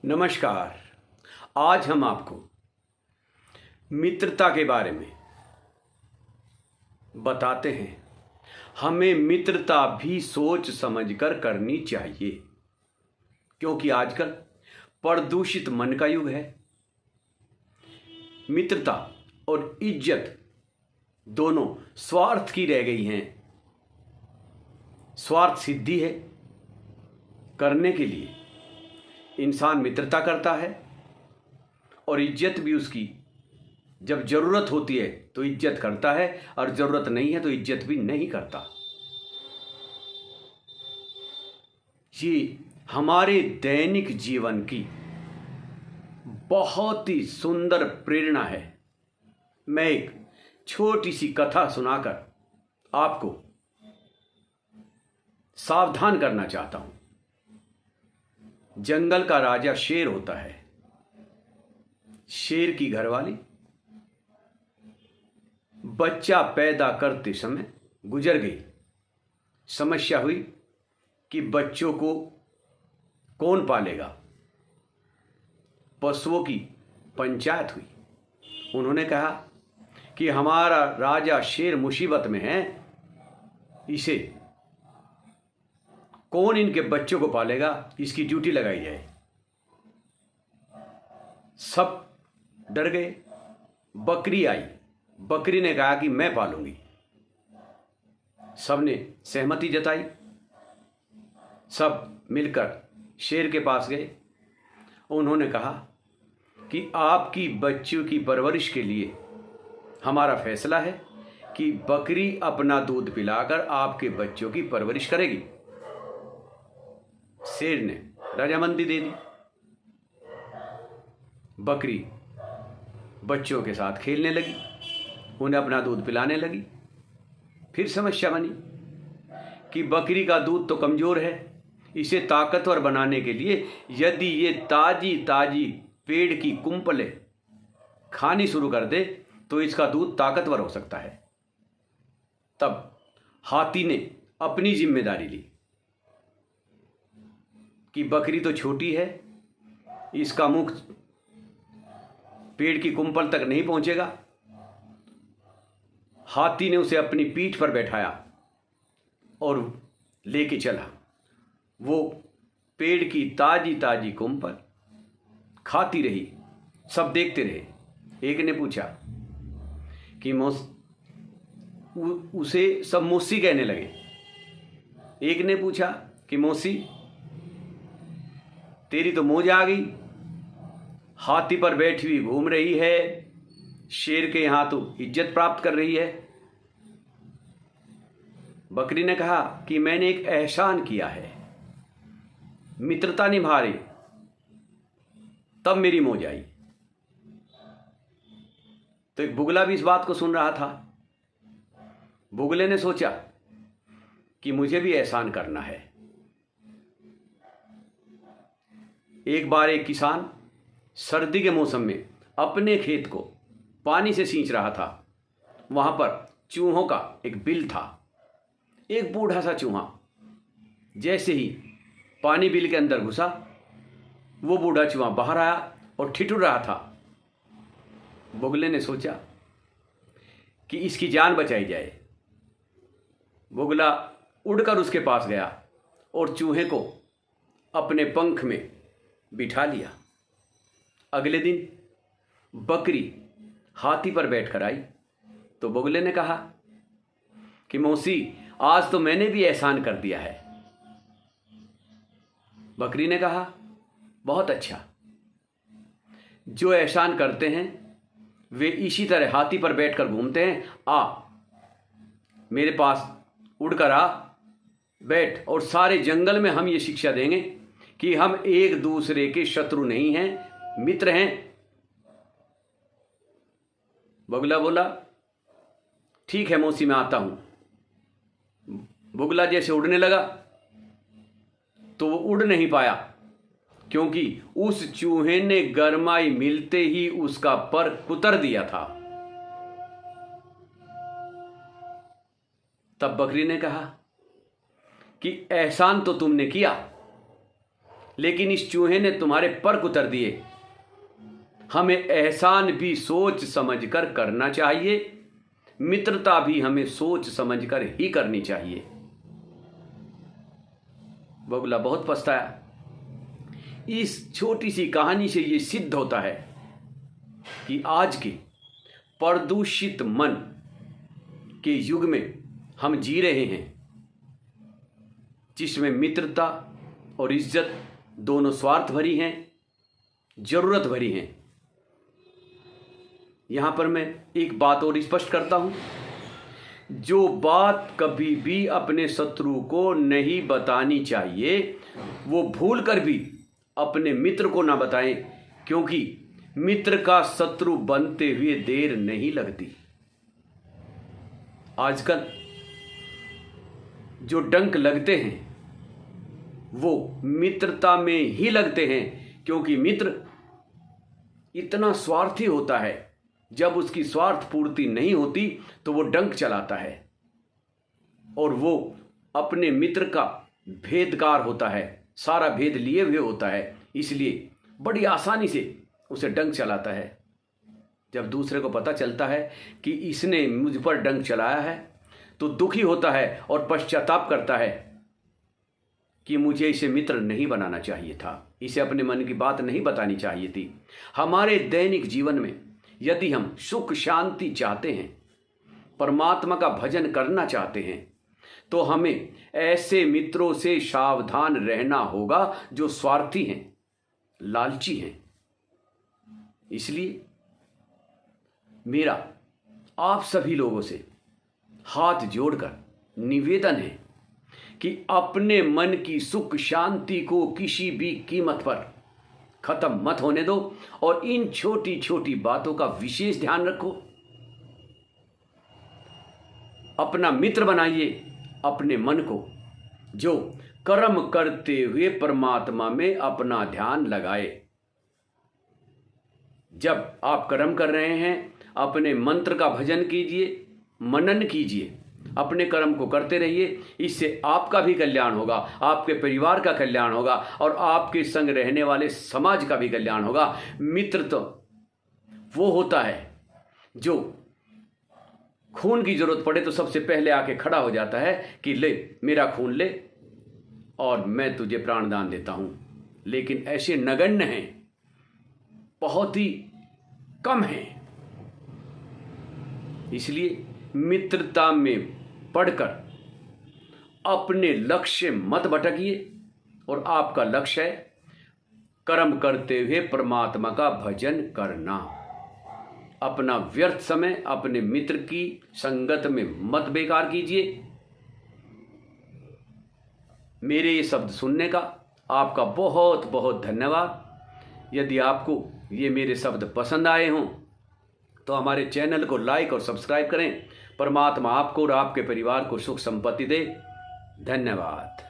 नमस्कार। आज हम आपको मित्रता के बारे में बताते हैं। हमें मित्रता भी सोच समझकर करनी चाहिए, क्योंकि आजकल प्रदूषित मन का युग है। मित्रता और इज्जत दोनों स्वार्थ की रह गई हैं। स्वार्थ सिद्धि है करने के लिए इंसान मित्रता करता है, और इज्जत भी उसकी जब ज़रूरत होती है तो इज्जत करता है, और ज़रूरत नहीं है तो इज्जत भी नहीं करता। ये हमारे दैनिक जीवन की बहुत ही सुंदर प्रेरणा है। मैं एक छोटी सी कथा सुनाकर आपको सावधान करना चाहता हूं। जंगल का राजा शेर होता है। शेर की घरवाली बच्चा पैदा करते समय गुजर गई। समस्या हुई कि बच्चों को कौन पालेगा। पशुओं की पंचायत हुई। उन्होंने कहा कि हमारा राजा शेर मुसीबत में है, इसे कौन इनके बच्चों को पालेगा, इसकी ड्यूटी लगाई जाए। सब डर गए। बकरी आई। बकरी ने कहा कि मैं पालूंगी। सबने सहमति जताई। सब मिलकर शेर के पास गए। उन्होंने कहा कि आपकी बच्चों की परवरिश के लिए हमारा फैसला है कि बकरी अपना दूध पिलाकर आपके बच्चों की परवरिश करेगी। शेर ने रजामंदी दे दी। बकरी बच्चों के साथ खेलने लगी, उन्हें अपना दूध पिलाने लगी। फिर समस्या बनी कि बकरी का दूध तो कमज़ोर है, इसे ताकतवर बनाने के लिए यदि ये ताजी ताजी पेड़ की कुंपलें खानी शुरू कर दे तो इसका दूध ताकतवर हो सकता है। तब हाथी ने अपनी जिम्मेदारी ली कि बकरी तो छोटी है, इसका मुख पेड़ की कुंपल तक नहीं पहुंचेगा। हाथी ने उसे अपनी पीठ पर बैठाया और लेके चला। वो पेड़ की ताजी ताजी कुंपल खाती रही। सब देखते रहे। एक ने पूछा कि उसे सब मौसी कहने लगे। एक ने पूछा कि मौसी, तेरी तो मौज आ गई, हाथी पर बैठी हुई घूम रही है, शेर के यहां तो इज्जत प्राप्त कर रही है। बकरी ने कहा कि मैंने एक एहसान किया है, मित्रता निभा रही, तब मेरी मौज आई। तो एक बुगला भी इस बात को सुन रहा था। बुगले ने सोचा कि मुझे भी एहसान करना है। एक बार एक किसान सर्दी के मौसम में अपने खेत को पानी से सींच रहा था। वहां पर चूहों का एक बिल था। एक बूढ़ा सा चूहा जैसे ही पानी बिल के अंदर घुसा, वो बूढ़ा चूहा बाहर आया और ठिठुर रहा था। बुगले ने सोचा कि इसकी जान बचाई जाए। बुगला उड़कर उसके पास गया और चूहे को अपने पंख में बिठा लिया। अगले दिन बकरी हाथी पर बैठकर आई तो बुगले ने कहा कि मौसी, आज तो मैंने भी एहसान कर दिया है। बकरी ने कहा, बहुत अच्छा। जो एहसान करते हैं वे इसी तरह हाथी पर बैठकर घूमते हैं। आ मेरे पास उड़कर आ, बैठ, और सारे जंगल में हम ये शिक्षा देंगे कि हम एक दूसरे के शत्रु नहीं हैं, मित्र हैं। बुगला बोला, ठीक है मौसी, मैं आता हूं। बुगला जैसे उड़ने लगा तो वो उड़ नहीं पाया, क्योंकि उस चूहे ने गरमाई मिलते ही उसका पर कुतर दिया था। तब बकरी ने कहा कि एहसान तो तुमने किया, लेकिन इस चूहे ने तुम्हारे पर कुतर दिए। हमें एहसान भी सोच समझकर करना चाहिए, मित्रता भी हमें सोच समझकर ही करनी चाहिए। बगुला बहुत पछताया। इस छोटी सी कहानी से ये सिद्ध होता है कि आज के प्रदूषित मन के युग में हम जी रहे हैं, जिसमें मित्रता और इज्जत दोनों स्वार्थ भरी हैं, जरूरत भरी हैं। यहां पर मैं एक बात और स्पष्ट करता हूं, जो बात कभी भी अपने शत्रु को नहीं बतानी चाहिए वो भूल कर भी अपने मित्र को ना बताएं, क्योंकि मित्र का शत्रु बनते हुए देर नहीं लगती। आजकल जो डंक लगते हैं वो मित्रता में ही लगते हैं, क्योंकि मित्र इतना स्वार्थी होता है, जब उसकी स्वार्थ पूर्ति नहीं होती तो वो डंक चलाता है और वो अपने मित्र का भेदकार होता है, सारा भेद लिए हुए होता है, इसलिए बड़ी आसानी से उसे डंक चलाता है। जब दूसरे को पता चलता है कि इसने मुझ पर डंक चलाया है तो दुखी होता है और पश्चाताप करता है कि मुझे इसे मित्र नहीं बनाना चाहिए था, इसे अपने मन की बात नहीं बतानी चाहिए थी। हमारे दैनिक जीवन में यदि हम सुख शांति चाहते हैं, परमात्मा का भजन करना चाहते हैं, तो हमें ऐसे मित्रों से सावधान रहना होगा जो स्वार्थी हैं, लालची हैं। इसलिए मेरा आप सभी लोगों से हाथ जोड़कर निवेदन है कि अपने मन की सुख शांति को किसी भी कीमत पर खत्म मत होने दो और इन छोटी छोटी बातों का विशेष ध्यान रखो। अपना मित्र बनाइए अपने मन को, जो कर्म करते हुए परमात्मा में अपना ध्यान लगाए। जब आप कर्म कर रहे हैं, अपने मंत्र का भजन कीजिए, मनन कीजिए, अपने कर्म को करते रहिए। इससे आपका भी कल्याण होगा, आपके परिवार का कल्याण होगा और आपके संग रहने वाले समाज का भी कल्याण होगा। मित्र तो वो होता है जो खून की जरूरत पड़े तो सबसे पहले आके खड़ा हो जाता है कि ले मेरा खून ले और मैं तुझे प्राणदान देता हूं। लेकिन ऐसे नगण्य हैं, बहुत ही कम हैं। इसलिए मित्रता में पढ़कर अपने लक्ष्य मत भटकिए और आपका लक्ष्य है कर्म करते हुए परमात्मा का भजन करना। अपना व्यर्थ समय अपने मित्र की संगत में मत बेकार कीजिए। मेरे ये शब्द सुनने का आपका बहुत बहुत धन्यवाद। यदि आपको ये मेरे शब्द पसंद आए हों तो हमारे चैनल को लाइक और सब्सक्राइब करें। परमात्मा आपको और आपके परिवार को सुख संपत्ति दे। धन्यवाद।